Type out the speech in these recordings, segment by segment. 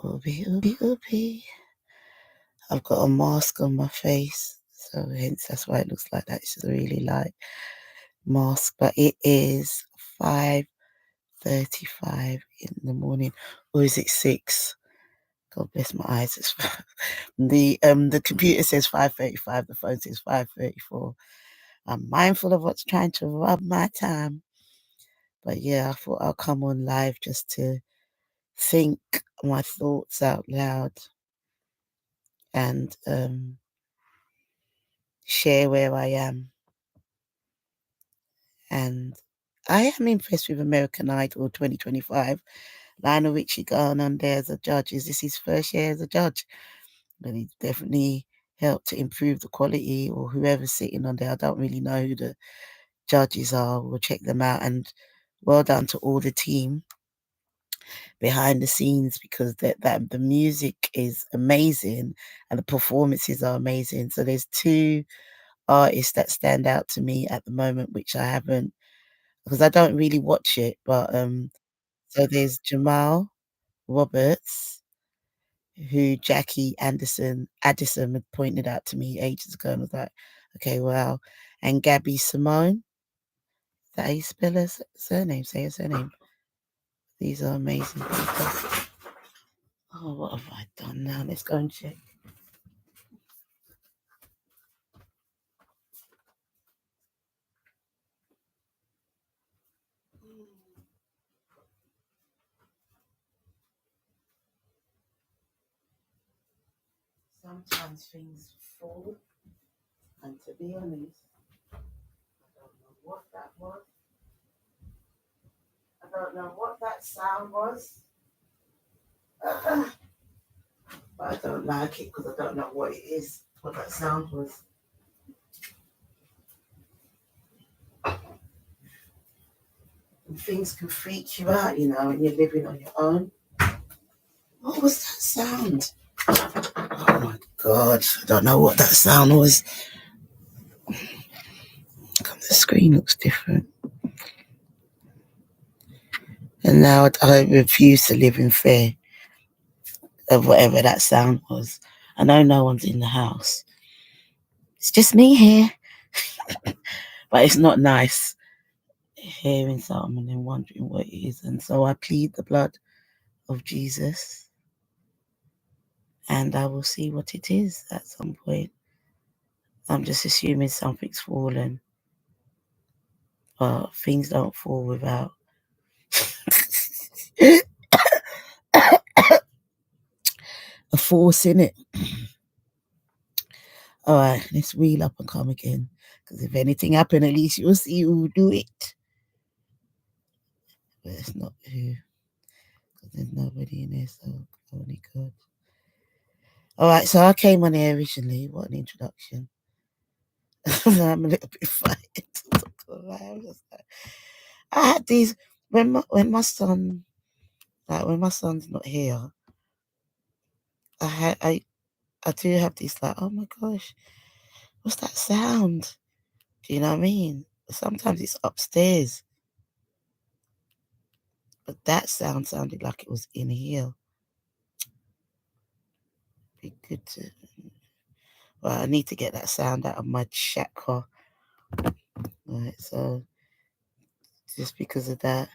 Ooby, ooby, ooby. I've got a mask on my face, so hence that's why it looks like that. It's just a really light mask, but it is 5:35 in the morning, or is it 6? God bless my eyes. It's the computer says 5:35, the phone says 5:34. I'm mindful of what's trying to rob my time. But yeah, I thought I'll come on live just to think my thoughts out loud and share where I am. And I am impressed with American Idol 2025. Lionel Richie going on there as a judge. Is this his first year as a judge? But he definitely helped to improve the quality, or whoever's sitting on there. I don't really know who the judges are. We'll check them out. And well done to all the team behind the scenes, because the music is amazing and the performances are amazing. So there's two artists that stand out to me at the moment, which I haven't, because I don't really watch it. But so there's Jamal Roberts, who Jackie Addison had pointed out to me ages ago, and was like, okay, wow. And Gabby Simone. Is that how you spell her surname? Say her surname. These are amazing people. Oh, what have I done now? Let's go and check. Sometimes things fall, and to be honest, I don't know what that was. I don't know what that sound was. But I don't like it because I don't know what it is, what that sound was. And things can freak you out, when you're living on your own. What was that sound? Oh my God, I don't know what that sound was. The screen looks different. And now I refuse to live in fear of whatever that sound was. I know no one's in the house. It's just me here. But it's not nice hearing something and then wondering what it is. And so I plead the blood of Jesus, and I will see what it is at some point. I'm just assuming something's fallen. But things don't fall without a force in it. All right, let's reel up and come again. Because if anything happened, at least you'll see who do it. But it's not who. Because there's nobody in there, so only God. All right, so I came on here originally. What an introduction. I'm a little bit frightened. I had these when my son, like when my son's not here. I do have these, like, oh my gosh, what's that sound? Do you know what I mean? Sometimes it's upstairs, but that sound sounded like it was in here. Be good to. Well, I need to get that sound out of my chakra. Right, so just because of that,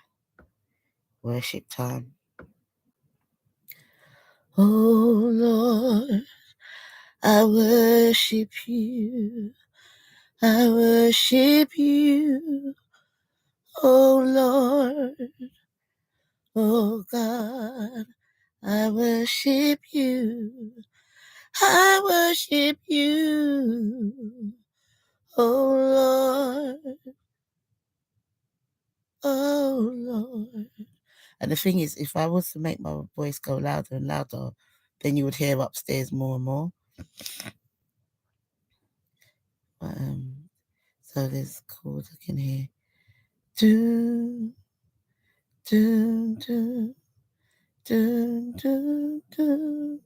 worship time. Oh Lord, I worship you. I worship you. Oh Lord, oh God, I worship you. I worship you. Oh Lord, oh Lord. And the thing is, if I was to make my voice go louder and louder, then you would hear upstairs more and more. So there's chords I can hear. Do, do, do, do, do, do,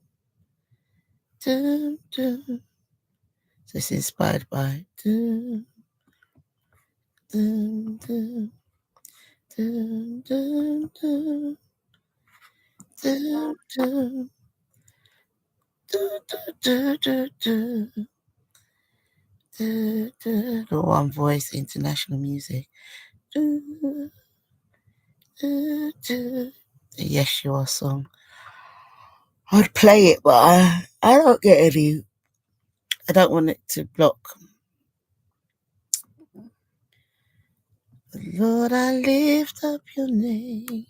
do, do. So it's inspired by do, do, do, do, do, do, Do, do, do, do, do, do, do, do. The One Voice International Music. Do, do, do. The Yeshua song. I'd play it, but I don't get any. I don't want it to block. Lord, I lift up your name,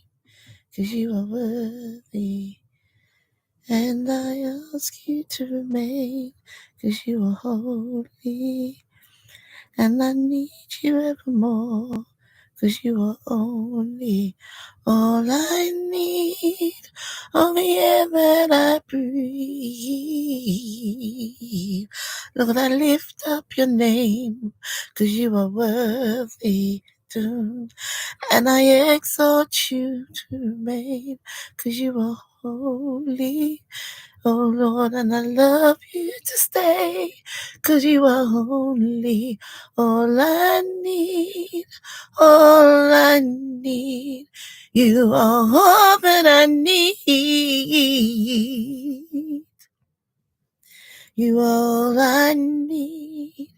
'cause you are worthy. And I ask you to remain, 'cause you are holy. And I need you evermore, 'cause you are only all I need. On the air that I breathe. Lord, I lift up your name, 'cause you are worthy. And I exalt you to remain, 'cause you are holy. Oh Lord, and I love you to stay, 'cause you are only all I need, all I need. You are all that I need. You are all I need.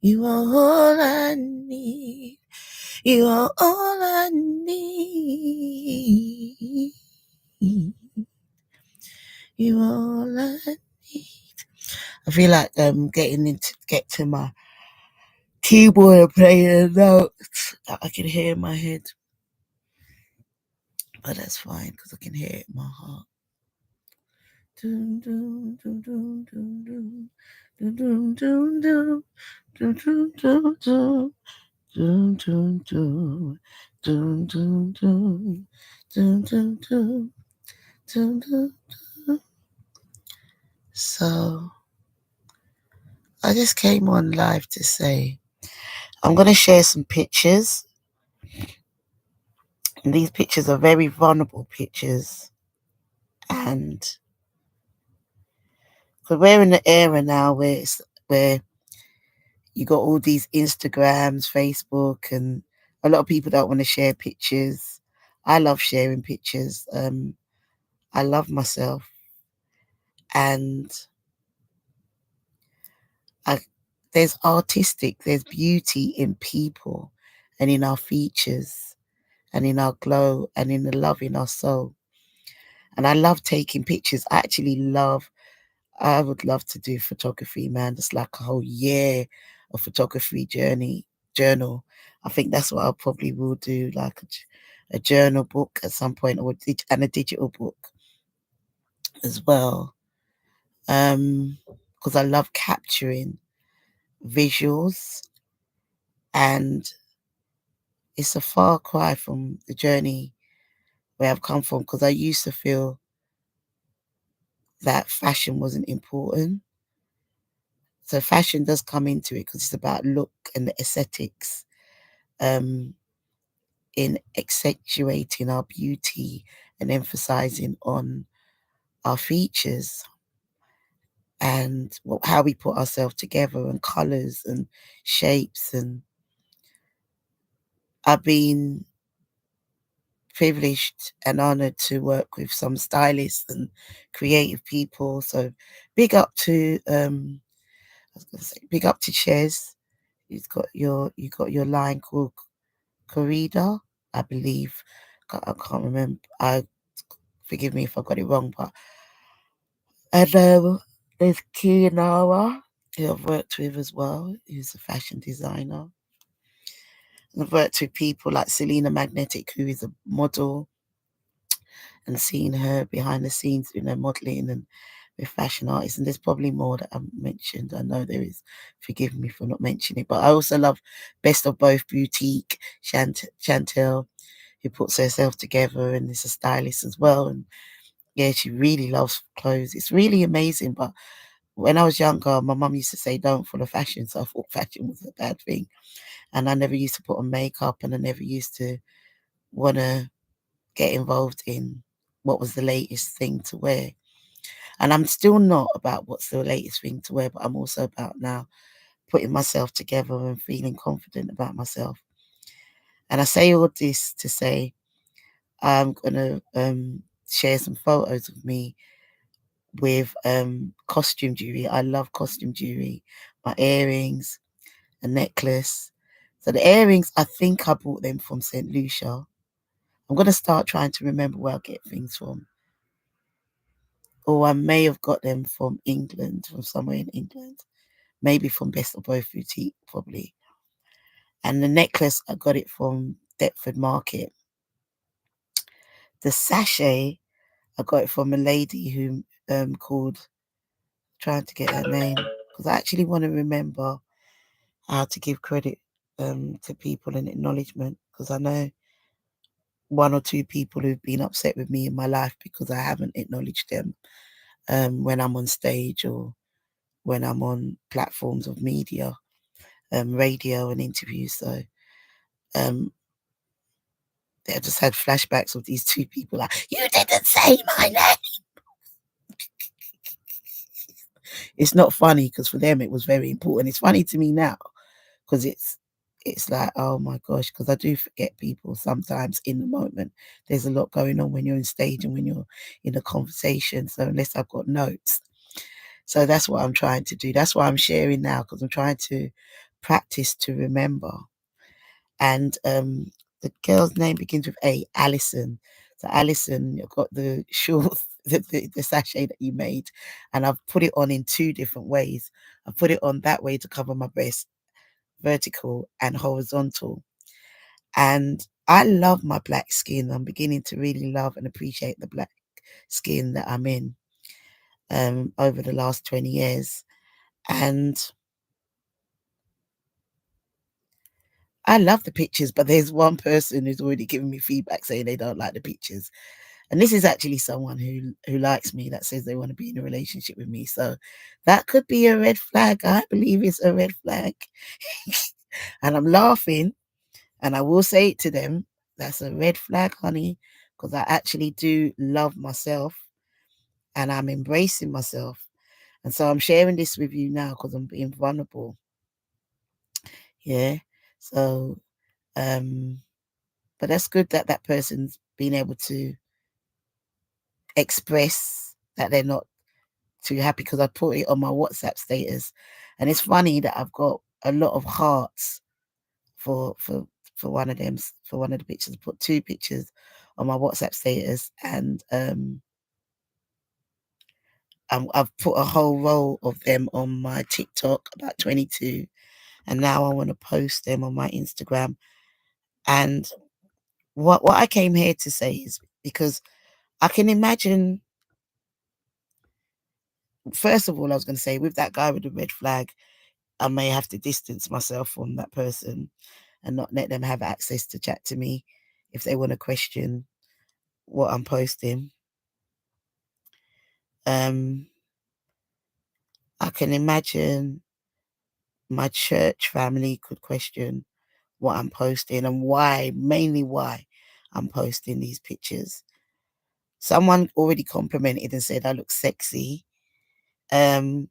You are all I need. You are all I need. You are all I need. I feel like get to my keyboard and play the notes that I can hear in my head. But that's fine because I can hear it in my heart. Doom, doom, doom, doom, doom, doom. Doom, doom, doom, doom. Doom, doom, doom, doom. Doom, doom, doom. Doom, doom, doom. Doom, doom, doom. Doom, doom, doom. So I just came on live to say I'm going to share some pictures. And these pictures are very vulnerable pictures. And because we're in the era now where you got all these Instagrams, Facebook, and a lot of people don't want to share pictures. I love sharing pictures. I love myself. And there's beauty in people and in our features and in our glow and in the love in our soul. And I love taking pictures. I would love to do photography, man. It's like a whole year of photography journal. I think that's what I probably will do, like a journal book at some point, and a digital book as well. Because I love capturing visuals, and it's a far cry from the journey where I've come from, because I used to feel that fashion wasn't important. So fashion does come into it because it's about look and the aesthetics, in accentuating our beauty and emphasizing on our features and how we put ourselves together and colors and shapes. And I've been privileged and honored to work with some stylists and creative people. So big up to big up to Ches. You got your line called Corrida, I believe. I can't remember. Forgive me if I got it wrong, but and there's Kianawa, who I've worked with as well, who's a fashion designer. And I've worked with people like Selena Magnetic, who is a model, and seen her behind the scenes doing her modeling and with fashion artists. And there's probably more that I've mentioned. I know there is. Forgive me for not mentioning it. But I also love Best of Both Boutique, Chantel, who puts herself together and is a stylist as well. And yeah, she really loves clothes. It's really amazing. But when I was younger, my mum used to say, don't follow fashion. So I thought fashion was a bad thing. And I never used to put on makeup, and I never used to want to get involved in what was the latest thing to wear. And I'm still not about what's the latest thing to wear, but I'm also about now putting myself together and feeling confident about myself. And I say all this to say I'm going to share some photos of me with costume jewelry. I love costume jewelry. My earrings, a necklace. So the earrings, I think I bought them from St. Lucia. I'm gonna start trying to remember where I get things from. Or I may have got them from England, from somewhere in England. Maybe from Best of Both Boutique, probably. And the necklace, I got it from Deptford Market. The sachet, I got it from a lady who called, trying to get her name, because I actually want to remember how to give credit to people and acknowledgement, because I know one or two people who've been upset with me in my life because I haven't acknowledged them when I'm on stage or when I'm on platforms of media, radio and interviews. So um, I just had flashbacks of these two people like, you didn't say my name. It's not funny because for them it was very important. It's funny to me now because it's like, oh my gosh, because I do forget people sometimes in the moment. There's a lot going on when you're on stage and when you're in a conversation. So unless I've got notes. So that's what I'm trying to do. That's why I'm sharing now, because I'm trying to practice to remember. And the girl's name begins with A, Alison. So Alison, you've got the shawl, the sachet that you made, and I've put it on in two different ways. I've put it on that way to cover my breast, vertical and horizontal. And I love my black skin. I'm beginning to really love and appreciate the black skin that I'm in over the last 20 years. And I love the pictures, but there's one person who's already given me feedback saying they don't like the pictures. And this is actually someone who likes me, that says they want to be in a relationship with me. So that could be a red flag. I believe it's a red flag. And I'm laughing, and I will say it to them. That's a red flag, honey, because I actually do love myself and I'm embracing myself. And so I'm sharing this with you now because I'm being vulnerable. Yeah. So, but that's good that that person's been able to express that they're not too happy, because I put it on my WhatsApp status. And it's funny that I've got a lot of hearts for for for one of them, for one of the pictures. I put two pictures on my WhatsApp status, and I've put a whole row of them on my TikTok, about 22, and now I want to post them on my Instagram. And what I came here to say is, because I can imagine, first of all, I was going to say, with that guy with the red flag, I may have to distance myself from that person and not let them have access to chat to me if they want to question what I'm posting. Um, I can imagine my church family could question what I'm posting and why, mainly why I'm posting these pictures. Someone already complimented and said I look sexy. Um,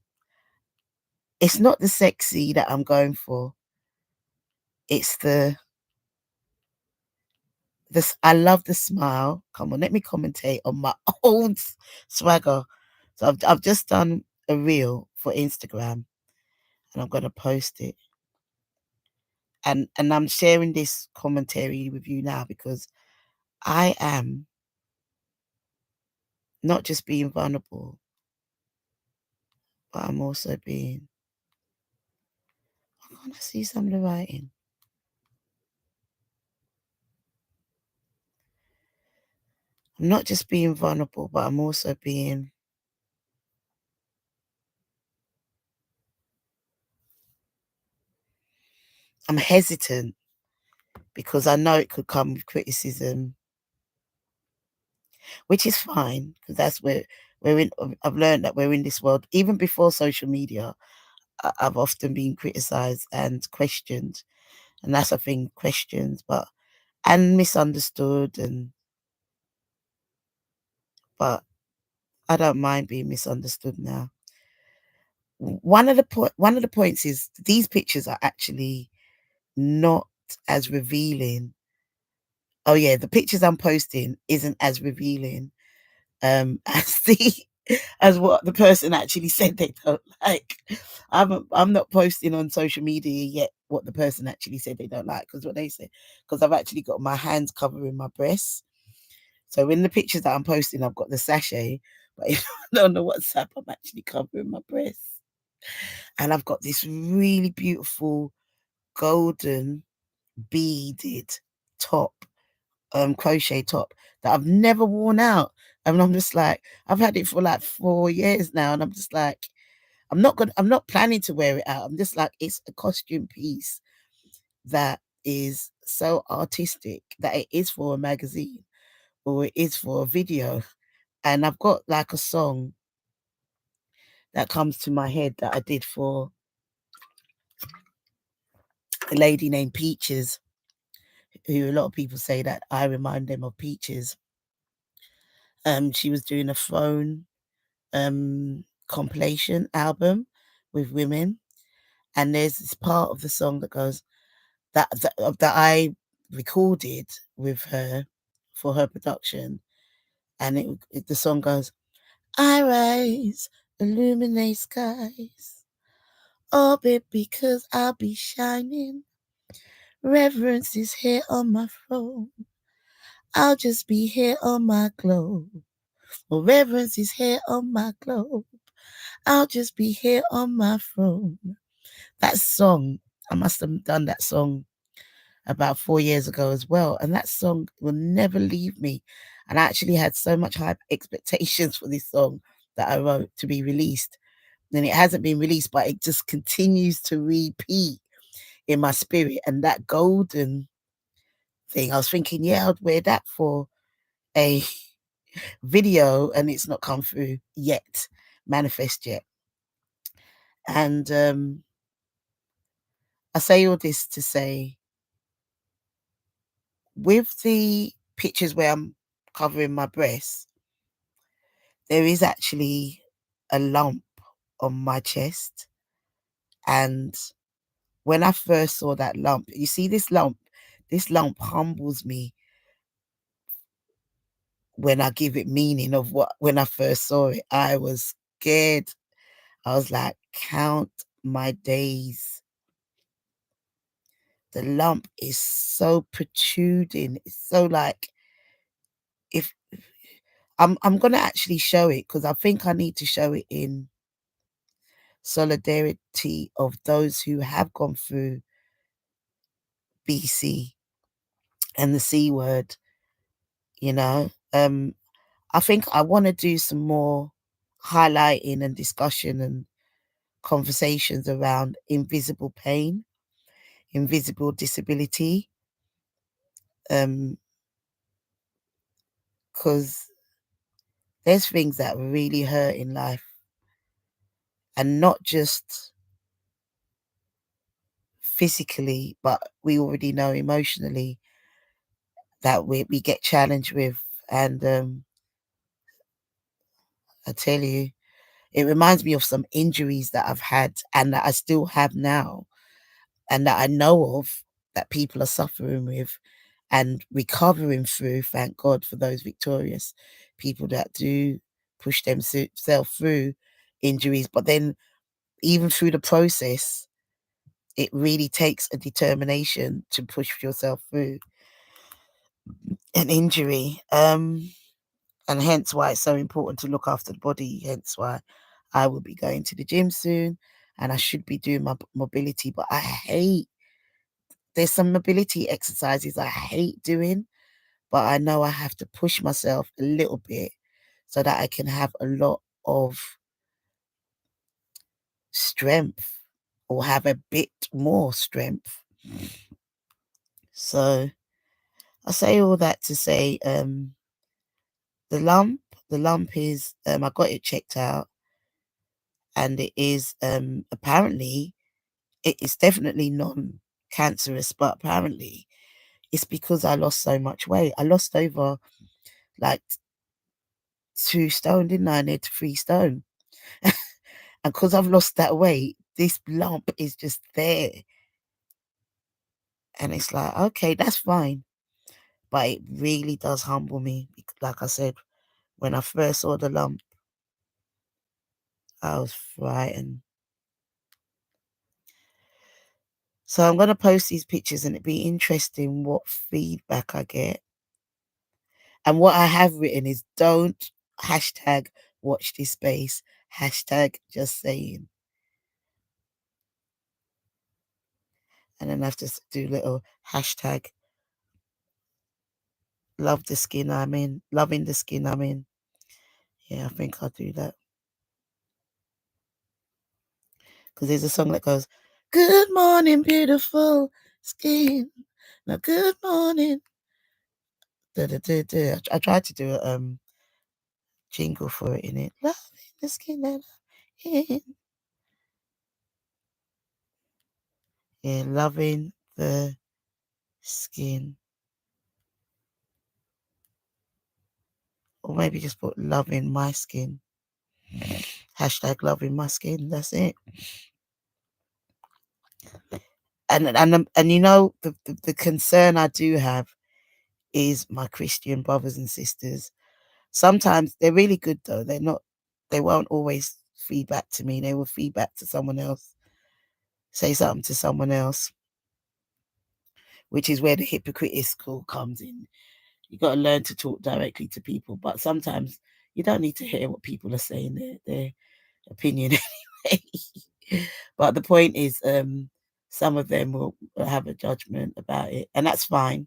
it's not the sexy that I'm going for. It's the this. I love the smile. Come on, let me commentate on my old swagger. So I've just done a reel for Instagram, and I'm gonna post it. And I'm sharing this commentary with you now because I am not just being vulnerable, but I'm also being, I can't see some of the writing. I'm not just being vulnerable, but I'm also being, I'm hesitant because I know it could come with criticism, which is fine because that's where we're in. I've learned that we're in this world. Even before social media, I've often been criticized and questioned, and that's a thing, questions, but and misunderstood, and but I don't mind being misunderstood now. One of the points is these pictures are actually not as revealing. Oh yeah, the pictures I'm posting isn't as revealing as the as what the person actually said they don't like. I'm not posting on social media yet what the person actually said they don't like, because what they say, because I've actually got my hands covering my breasts. So in the pictures that I'm posting, I've got the sachet, but if on the WhatsApp, I'm actually covering my breasts, and I've got this really beautiful golden beaded top, crochet top that I've never worn out. And I'm just like, I've had it for like 4 years now, and I'm just like, I'm not planning to wear it out. I'm just like, it's a costume piece that is so artistic that it is for a magazine or it is for a video. And I've got like a song that comes to my head that I did for a lady named Peaches, who a lot of people say that I remind them of Peaches. She was doing a phone compilation album with women, and there's this part of the song that goes that I recorded with her for her production, and the song goes, "I rise, illuminate skies, orbit because I'll be shining. Reverence is here on my throne. I'll just be here on my globe. Well, reverence is here on my globe. I'll just be here on my throne." That song, I must have done that song about 4 years ago as well. And that song will never leave me. And I actually had so much high expectations for this song that I wrote to be released. And it hasn't been released, but it just continues to repeat in my spirit. And that golden thing, I was thinking, yeah, I'd wear that for a video, and it's not come through yet, manifest yet. And I say all this to say, with the pictures where I'm covering my breasts, there is actually a lump on my chest. And when I first saw that lump, you see this lump humbles me when I give it meaning of when I first saw it. I was scared. I was like, count my days. The lump is so protruding. It's so like, if I'm gonna actually show it, because I think I need to show it in solidarity of those who have gone through BC and the C word, you know. I think I want to do some more highlighting and discussion and conversations around invisible pain, invisible disability, because there's things that really hurt in life, and not just physically, but we already know emotionally that we get challenged with. And I tell you, it reminds me of some injuries that I've had and that I still have now, and that I know of, that people are suffering with and recovering through. Thank God for those victorious people that do push themselves through injuries. But then, even through the process, it really takes a determination to push yourself through an injury. And hence why it's so important to look after the body. Hence why I will be going to the gym soon, and I should be doing my mobility. But there's some mobility exercises I hate doing, but I know I have to push myself a little bit so that I can have a lot of strength, or have a bit more strength. So I say all that to say, the lump, the lump is, I got it checked out, and it is, apparently, it's definitely non-cancerous, but apparently it's because I lost so much weight. I lost over like 2 stone, didn't I? Near to 3 stone. And because I've lost that weight, this lump is just there. And it's like, okay, that's fine. But it really does humble me. Like I said, When I first saw the lump, I was frightened. So I'm going to post these pictures and it'd be interesting what feedback I get. And what I have written is don't hashtag watch this space, hashtag just saying. And then I have to do little hashtag love the skin I'm in, loving the skin I'm in. Yeah, I think I'll do that. Because there's a song that goes, good morning, beautiful skin. Now, good morning. Da, da, da, da. I tried to do a jingle for it in it. Loving the skin that I'm in. Yeah, loving the skin. Or maybe just put loving my skin. Hashtag loving my skin. That's it. And you know, the concern I do have is my Christian brothers and sisters. Sometimes they're really good though. They won't always feed back to me. They will feed back to someone else, say something to someone else, which is where the hypocritical comes in. You got to learn to talk directly to people, but sometimes you don't need to hear what people are saying, their opinion anyway. But the point is, some of them will have a judgment about it, and that's fine.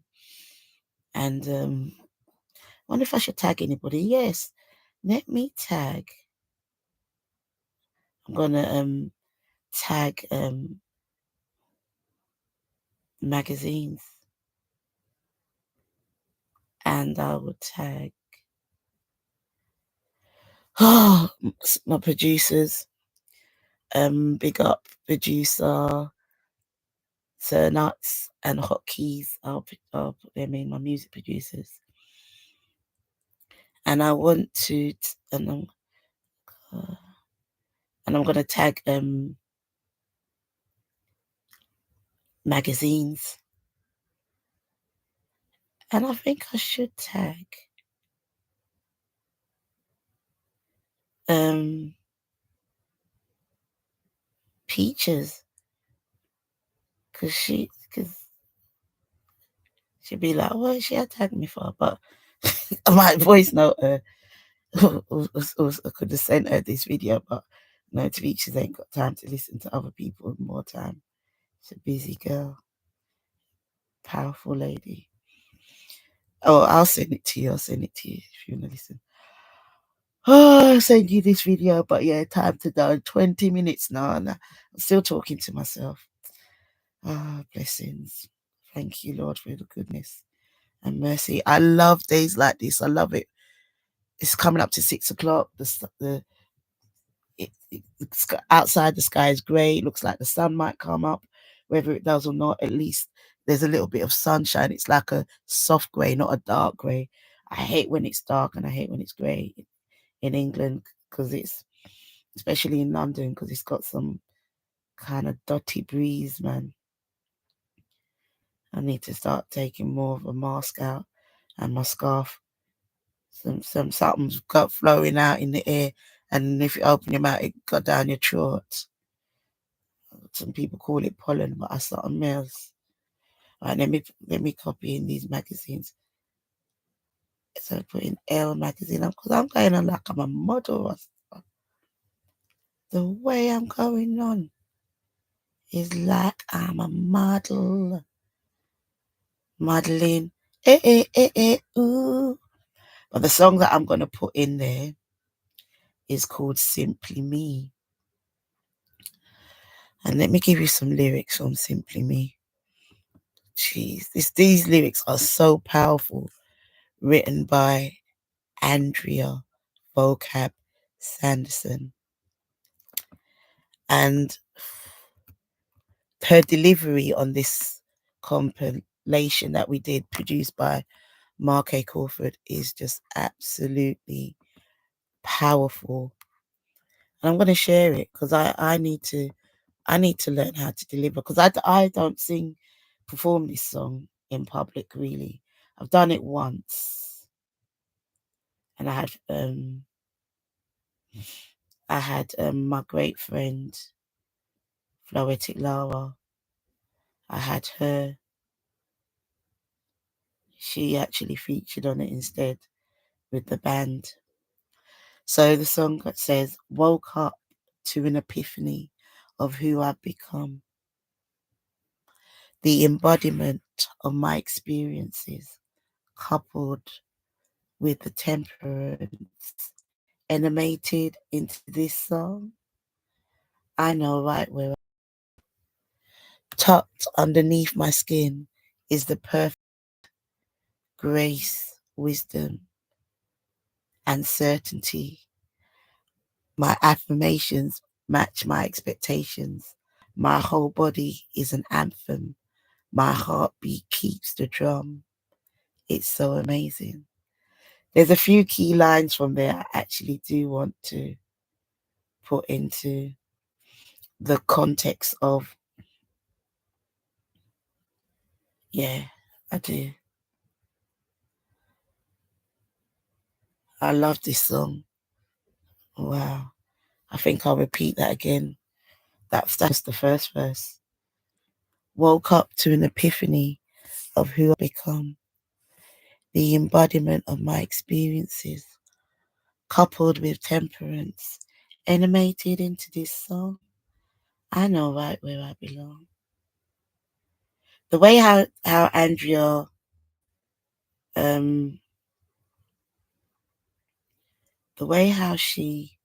And I wonder if I should tag anybody. Yes, let me tag. I'm gonna tag magazines, and I will tag my producers. Big up producer Sir Nuts and Hotkeys. I'll put them in, my music producers. And I want to, and I'm gonna tag magazines. And I think I should tag Peaches, because she'd be like, what she tagged me for? But I might voice note her. I could have sent her this video, but no, Peaches ain't got time to listen to other people more time. She's a busy girl, powerful lady. Oh, I'll send it to you. I'll send it to you if you want to listen. Oh, I'll send you this video, but yeah, time to done. 20 minutes now, and I'm still talking to myself. Ah, blessings. Thank you, Lord, for the goodness and mercy. I love days like this. I love it. It's coming up to 6 o'clock. Outside the sky is grey. It looks like the sun might come up. Whether it does or not, at least there's a little bit of sunshine. It's like a soft grey, not a dark grey. I hate when it's dark and I hate when it's grey in England, because it's, especially in London, because it's got some kind of dotty breeze, man. I need to start taking more of a mask out and my scarf. Something's got flowing out in the air, and if you open your mouth, it got down your throat. Some people call it pollen, but I something else. All right, let me copy in these magazines. So I put in L magazine because I'm going on like I'm a model. The way I'm going on is like I'm a model. Modeling. Ooh. But the song that I'm going to put in there is called Simply Me. And let me give you some lyrics from Simply Me. Jeez, these lyrics are so powerful. Written by Andrea Vocab Sanderson. And her delivery on this compilation that we did, produced by Mark A. Crawford, is just absolutely powerful. And I'm going to share it because I need to learn how to deliver, because I don't perform this song in public really. I've done it once And I had my great friend Floetic Lara. I had her. She actually featured on it instead with the band. So the song says, woke up to an epiphany of who I've become, the embodiment of my experiences, coupled with the temperance animated into this song. I know right where tucked underneath my skin is the perfect grace, wisdom, and certainty. My affirmations match my expectations. My whole body is an anthem. My heartbeat keeps the drum. It's so amazing. There's a few key lines from there I actually do want to put into the context of, yeah, I do. I love this song. Wow. I think I'll repeat that again. That's the first verse. Woke up to an epiphany of who I've become, the embodiment of my experiences, coupled with temperance, animated into this song. I know right where I belong. The way how Andrea the way how she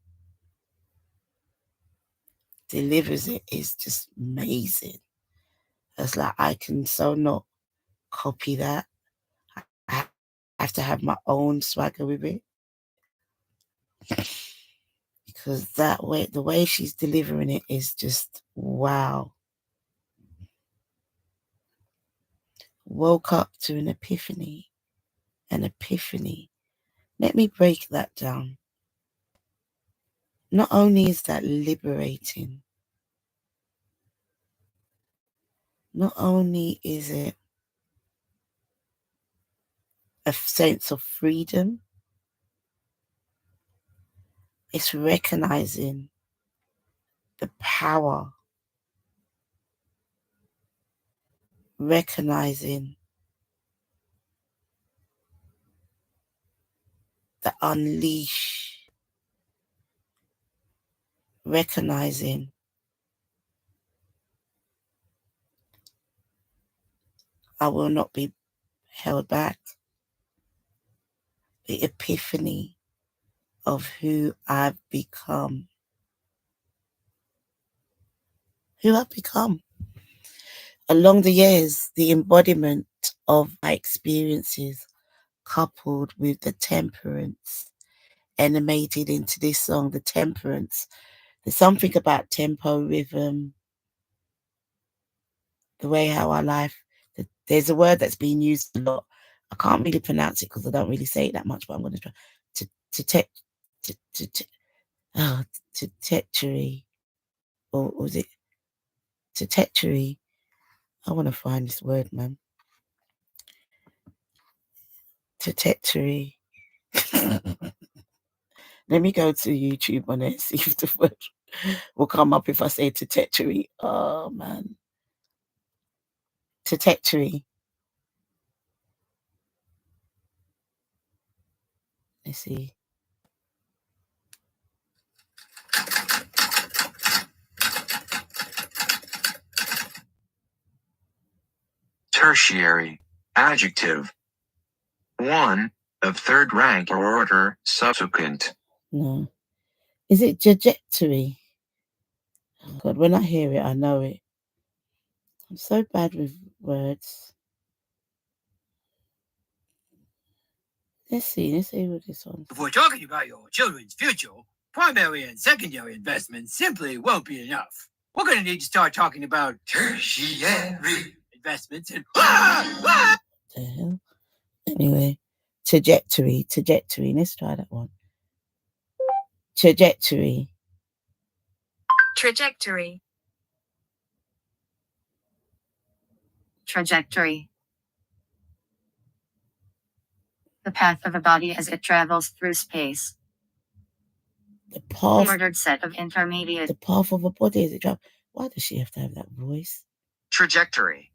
delivers it is just amazing. It's like I can so not copy that. I have to have my own swagger with it. Because the way she's delivering it is just wow. Woke up to an epiphany. An epiphany. Let me break that down. Not only is that liberating, not only is it a sense of freedom, it's recognizing the power, recognizing the unleash, recognizing I will not be held back, the epiphany of who I've become. Who I've become. Along the years, the embodiment of my experiences coupled with the temperance animated into this song, the temperance. There's something about tempo, rhythm, the way how our life, there's a word that's been used a lot. I can't really pronounce it because I don't really say it that much, but I'm going to try. Trajectory, or was it trajectory? I want to find this word, man. Trajectory. Let me go to YouTube on it, see if the word will come up if I say trajectory. Oh, man. Trajectory. Let's see. Tertiary. Adjective. 1. Of third rank or order, subsequent. No. Is it trajectory? Oh, God, when I hear it, I know it. I'm so bad with words. Let's see what this one. If we're talking about your children's future, primary and secondary investments simply won't be enough. We're going to need to start talking about tertiary investments and What the hell? Anyway, trajectory. Let's try that one. Trajectory. Trajectory. Trajectory. The path of a body as it travels through space. The The path, ordered set of intermediate. the path of a body as it travels. Why does she have to have that voice? Trajectory.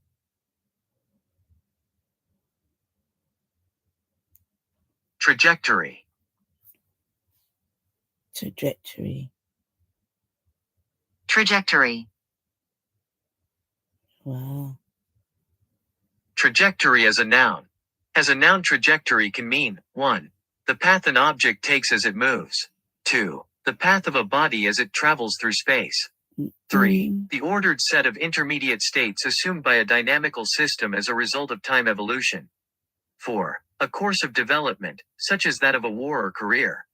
Trajectory. Trajectory. Trajectory. Wow. Trajectory as a noun. As a noun, trajectory can mean 1. The path an object takes as it moves. 2. The path of a body as it travels through space. 3. The ordered set of intermediate states assumed by a dynamical system as a result of time evolution. 4. A course of development, such as that of a war or career.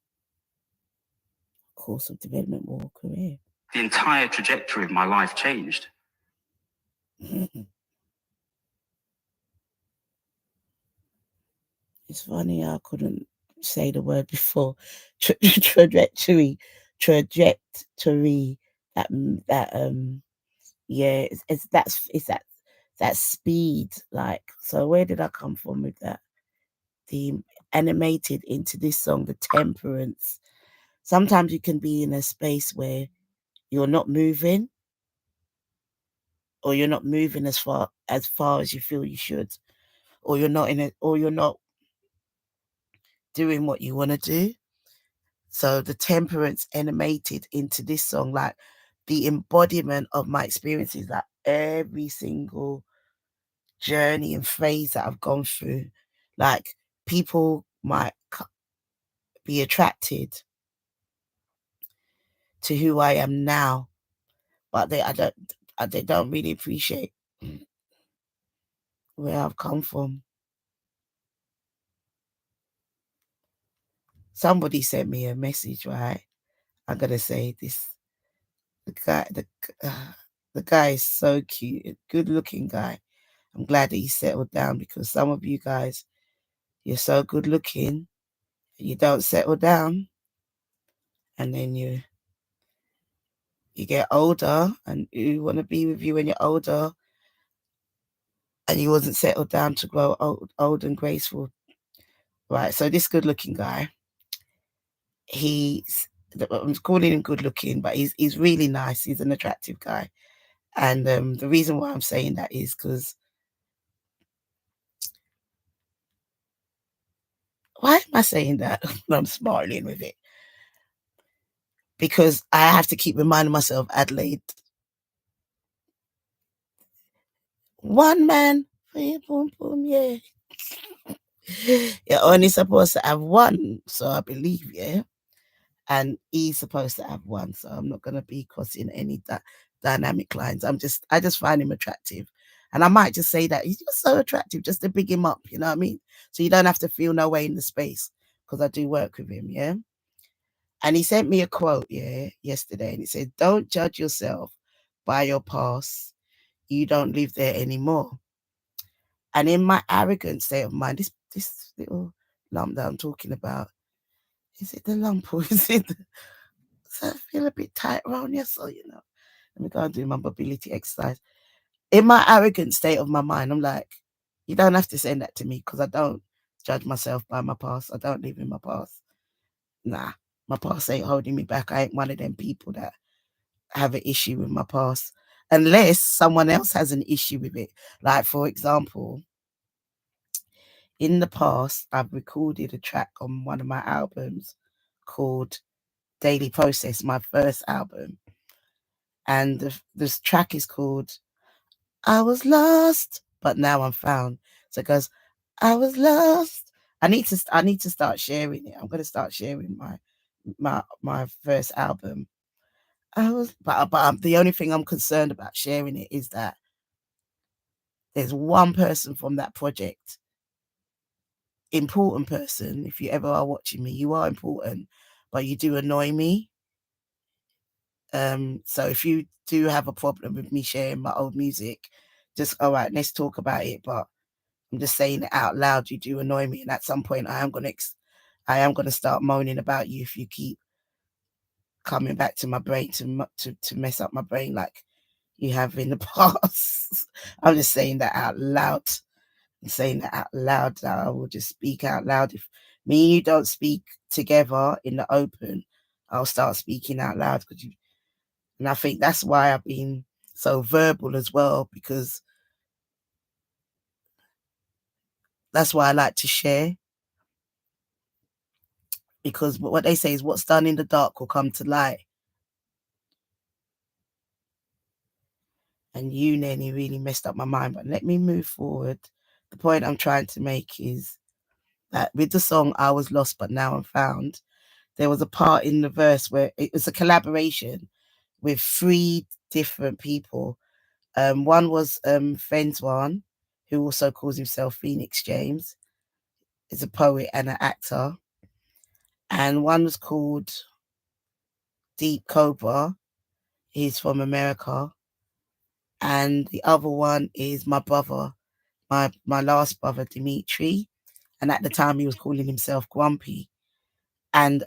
Course of development or career. The entire trajectory of my life changed. It's funny I couldn't say the word before. Trajectory. Yeah, it's that speed. Like, so where did I come from with that? The animated into this song, the temperance. Sometimes you can be in a space where you're not moving, or you're not moving as far as you feel you should, or you're not doing what you want to do. So the temperance animated into this song, like the embodiment of my experiences, like every single journey and phase that I've gone through. Like, people might be attracted to who I am now, but they don't really appreciate where I've come from. Somebody sent me a message, right? I'm gonna say this. The guy is so cute, good looking guy. I'm glad that he settled down, because some of you guys, you're so good looking, you don't settle down, and then you get older, and you want to be with you when you're older, and you wasn't settled down to grow old and graceful. Right, so this good looking guy, I'm calling him good looking, but he's really nice. He's an attractive guy. And the reason why I'm saying that is because, why am I saying that? I'm smiling with it. Because I have to keep reminding myself, Adelaide, one man for your boom boom, yeah. You're only supposed to have one, so I believe, yeah. And he's supposed to have one, so I'm not gonna be crossing any dynamic lines. I just find him attractive, and I might just say that he's just so attractive, just to big him up. You know what I mean? So you don't have to feel no way in the space, because I do work with him, yeah. And he sent me a quote, yeah, yesterday, and it said, "Don't judge yourself by your past. You don't live there anymore." And in my arrogant state of mind, this little lump that I'm talking about, is it the lump or is it? So I feel a bit tight around here, so let me go and do my mobility exercise. In my arrogant state of my mind, I'm like, you don't have to send that to me, because I don't judge myself by my past. I don't live in my past. Nah, my past ain't holding me back. I ain't one of them people that have an issue with my past, unless someone else has an issue with it. Like, for example, in the past, I've recorded a track on one of my albums called Daily Process, my first album. And this track is called I Was Lost, but Now I'm Found. So it goes, I was lost. I need to start sharing it. I'm going to start sharing my first album. But the only thing I'm concerned about sharing it is that there's one person from that project, important person. If you ever are watching me, you are important, but you do annoy me. So if you do have a problem with me sharing my old music, just all right, let's talk about it. But I'm just saying it out loud. You do annoy me, and at some point, I am gonna start moaning about you if you keep coming back to my brain to mess up my brain like you have in the past. I'm just saying that out loud. saying that out loud, that I will just speak out loud. If me and you don't speak together in the open, I'll start speaking out loud. And I think that's why I've been so verbal as well, because that's why I like to share. Because what they say is what's done in the dark will come to light. And you, Nenny, really messed up my mind. But let me move forward. The point I'm trying to make is that with the song I Was Lost But Now I'm Found, there was a part in the verse where it was a collaboration with 3 different people. One was Fenzwan, who also calls himself Phoenix James. Is a poet and an actor. And one was called Deep Cobra. He's from America. And the other one is my brother, my last brother, Dimitri. And at the time he was calling himself Grumpy. And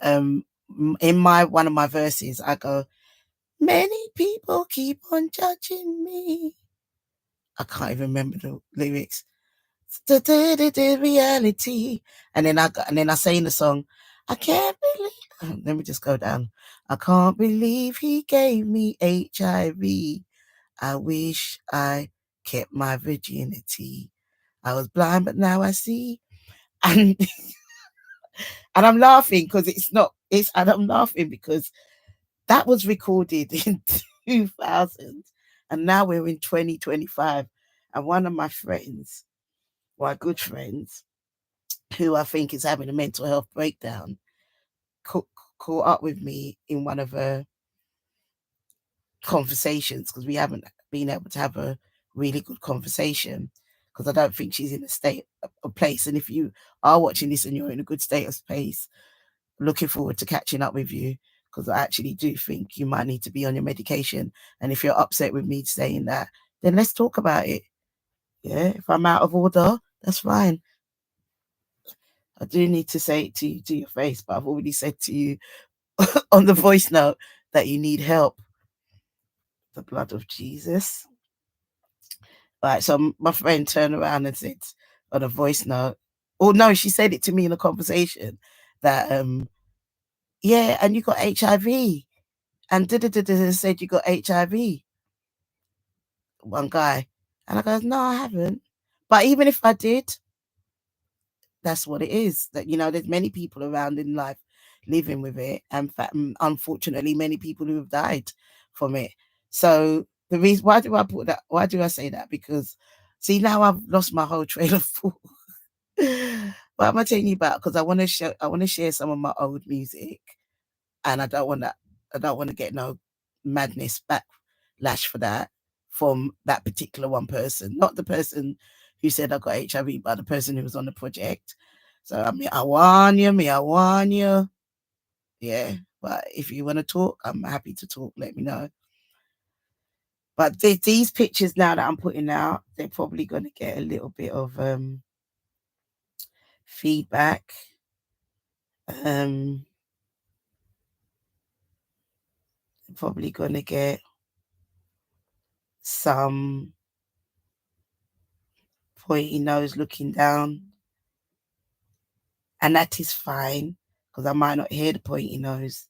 in one of my verses, I go, many people keep on judging me. I can't even remember the lyrics. The reality. And then I say in the song, I can't believe. Let me just go down. I can't believe he gave me HIV. I wish I kept my virginity. I was blind, but now I see. And and I'm laughing because and I'm laughing because that was recorded in 2000 and now we're in 2025. And one of my friends, my good friends, who I think is having a mental health breakdown, caught up with me in one of her conversations, because we haven't been able to have a really good conversation, because I don't think she's in a state of place. And if you are watching this and you're in a good state of space, looking forward to catching up with you, because I actually do think you might need to be on your medication. And if you're upset with me saying that, then let's talk about it. Yeah, if I'm out of order, that's fine. I do need to say it to you to your face, but I've already said to you on the voice note that you need help. The blood of Jesus. Right, so my friend turned around and said on a voice note, oh no, she said it to me in a conversation that yeah, and you got HIV. And said you got HIV. One guy. And I goes, no, I haven't. But even if I did, that's what it is. That, there's many people around in life living with it. And unfortunately, many people who have died from it. So the reason, why do I put that? Why do I say that? Because see, now I've lost my whole trail of thought. What am I telling you about? Because I want to share some of my old music, and I don't want to get no madness backlash for that from that particular one person, not the person who said I got HIV, but the person who was on the project. So I warn you. Yeah, but if you want to talk, I'm happy to talk. Let me know. But these pictures now that I'm putting out, they're probably going to get a little bit of feedback. Probably going to get some pointy nose looking down, and that is fine, because I might not hear the pointy nose.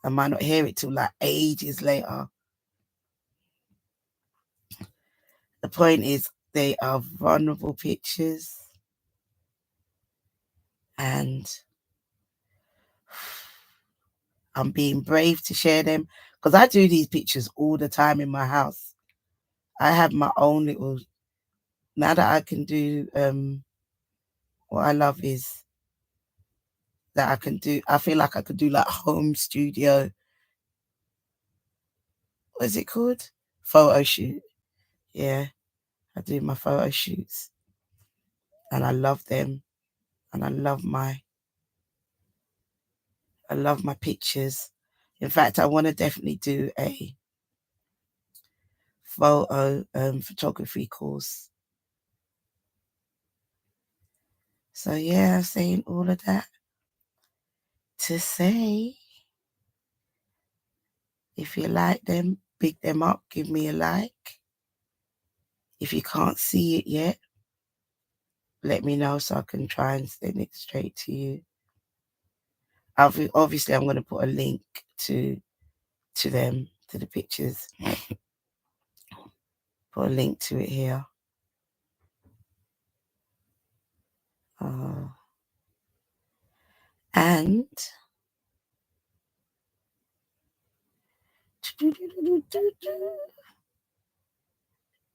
I might not hear it till like ages later. The point is, they are vulnerable pictures, and I'm being brave to share them, because I do these pictures all the time in my house. I have my own little, now that I can do, what I love is that I feel like I could do like home studio, what is it called? Photo shoot. Yeah, I do my photo shoots, and I love them, and I love my pictures. In fact, I want to definitely do a photo photography course. So yeah, I'm saying all of that to say, if you like them, pick them up, give me a like. If you can't see it yet, let me know so I can try and send it straight to you. Obviously, I'm going to put a link to them, to the pictures. Put a link to it here. And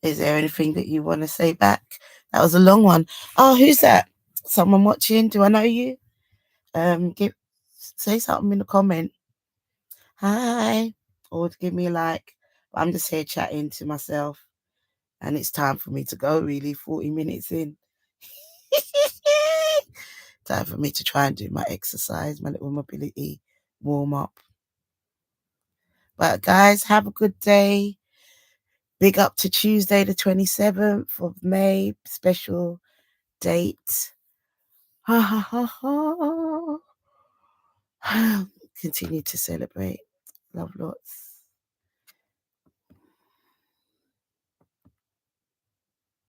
is there anything that you want to say back? That was a long one. Oh, who's that? Someone watching? Do I know you? Say something in the comment. Hi, or give me a like. I'm just here chatting to myself, and it's time for me to go. Really, 40 minutes in. Time for me to try and do my exercise, my little mobility warm up. But guys, have a good day. Big up to Tuesday, the 27th of May, special date. Ha ha ha ha. Continue to celebrate. Love lots.